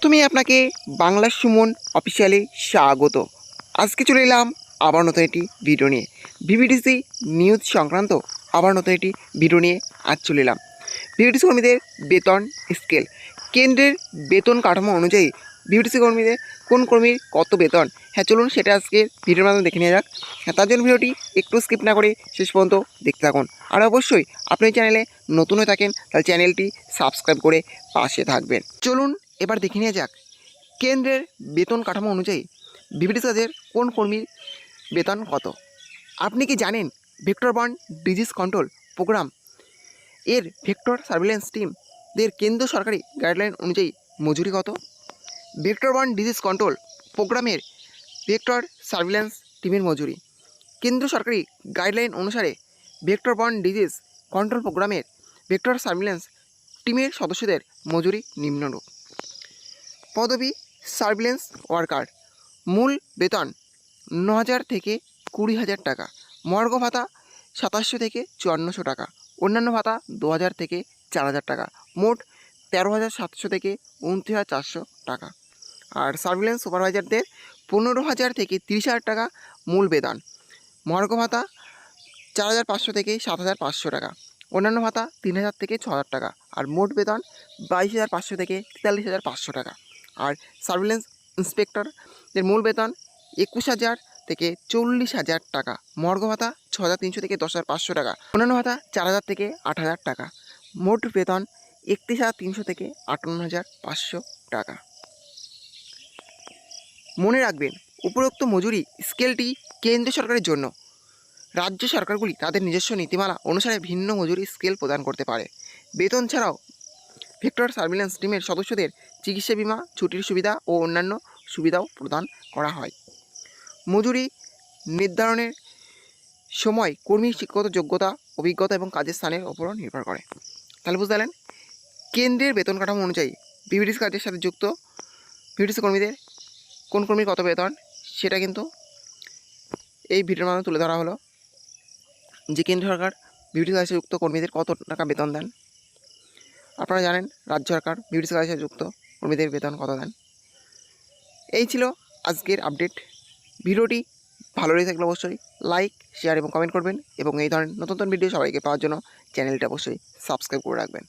প্রথমেই আপনাকে বাংলা সুমন অফিসিয়ালে স্বাগত। আজকে চলে এলাম আবার নতুন একটি ভিডিও নিয়ে। ভিভিডিসি নিউজ সংক্রান্ত আবার নতুন একটি ভিডিও নিয়ে আজ চলে এলাম। ভিভিডিসি কর্মীদের বেতন স্কেল, কেন্দ্রের বেতন কাঠামো অনুযায়ী ভিভিডিসি কর্মীদের কোন কর্মীর কত বেতন, হ্যাঁ চলুন সেটা আজকের ভিডিওর মাধ্যমে দেখে নেওয়া যাক। তার জন্য ভিডিওটি একটু স্কিপ না করে শেষ পর্যন্ত দেখতে থাকুন। আর অবশ্যই আপনি চ্যানেলে নতুন হয়ে থাকেন তাহলে চ্যানেলটি সাবস্ক্রাইব করে পাশে থাকবেন। চলুন এবার দেখে নেওয়া যাক কেন্দ্রের বেতন কাঠামো অনুযায়ী ভিভিডিসি কাজের কোন কর্মীর বেতন কত। আপনি কি জানেন vector borne disease control program এর ভেক্টর সার্ভিলেন্স টিমদের কেন্দ্র সরকারি গাইডলাইন অনুযায়ী মজুরি কত? ভেক্টর বর্ন ডিজিজ কন্ট্রোল প্রোগ্রামের ভেক্টর সার্ভিলেন্স টিমের মজুরি কেন্দ্র সরকারি গাইডলাইন অনুসারে ভেক্টর বর্ন ডিজিজ কন্ট্রোল প্রোগ্রামের ভেক্টর সার্ভিলেন্স টিমের সদস্যদের মজুরি নিম্নরূপ। পদবি সার্ভিলেন্স ওয়ার্কার, মূল বেতন 9,000 থেকে 20,000 টাকা, মর্গ ভাতা 2700 থেকে 5400 টাকা, অন্যান্য ভাতা 2,000 থেকে 4,000 টাকা, মোট 13,700 থেকে 29,400 টাকা। আর সার্ভিলেন্স সুপারভাইজারদের 15,000 থেকে 30,000 টাকা মূল বেতন, মর্গ ভাতা 4,500 থেকে 7,500 টাকা, অন্যান্য ভাতা 3,000 থেকে 6,000 টাকা, আর মোট বেতন 22,500 থেকে 43,500 টাকা। আর সার্ভিলেন্স ইন্সপেক্টরদের মূল বেতন 21,000 থেকে 40,000 টাকা, মর্গ ভাতা 6,300 থেকে 10,500 টাকা, অন্যান্য ভাতা 4,000 থেকে 8,000 টাকা, মোট বেতন 31,300 থেকে 58,500 টাকা। মনে রাখবেন উপরোক্ত মজুরি স্কেলটি কেন্দ্র সরকারের জন্য। রাজ্য সরকারগুলি তাদের নিজস্ব নীতিমালা অনুসারে ভিন্ন মজুরি স্কেল প্রদান করতে পারে। বেতন ছাড়াও ভেক্টর সার্ভিলেন্স টিমের সদস্যদের চিকিৎসা বিমা, ছুটির সুবিধা ও অন্যান্য সুবিধাও প্রদান করা হয়। মজুরি নির্ধারণের সময় কর্মীর শিক্ষাগত যোগ্যতা, অভিজ্ঞতা এবং কাজের স্থানের ওপরও নির্ভর করে। তাহলে বুঝতে পারলেন কেন্দ্রের বেতন কাঠামো অনুযায়ী ভিভিডিসি কাজের সাথে যুক্ত ভিভিডিসি কর্মীদের কোন কর্মীর কত বেতন সেটা কিন্তু এই ভিডিওর মাধ্যমে তুলে ধরা হলো। যে কেন্দ্র সরকার ভিভিডিসি কাজের সাথে যুক্ত কর্মীদের কত টাকা বেতন দেন। আপনারা জানেন রাজ্য সরকার ভিভিডিসি কাজের সাথে যুক্ত কর্মীদের বেতন কত দেন। এই ছিল আজকের আপডেট। ভিডিওটি ভালো লেগে থাকলে অবশ্যই লাইক, শেয়ার এবং কমেন্ট করবেন এবং এই ধরনের নতুন নতুন ভিডিও সবাইকে পাওয়ার জন্য চ্যানেলটা অবশ্যই সাবস্ক্রাইব করে রাখবেন।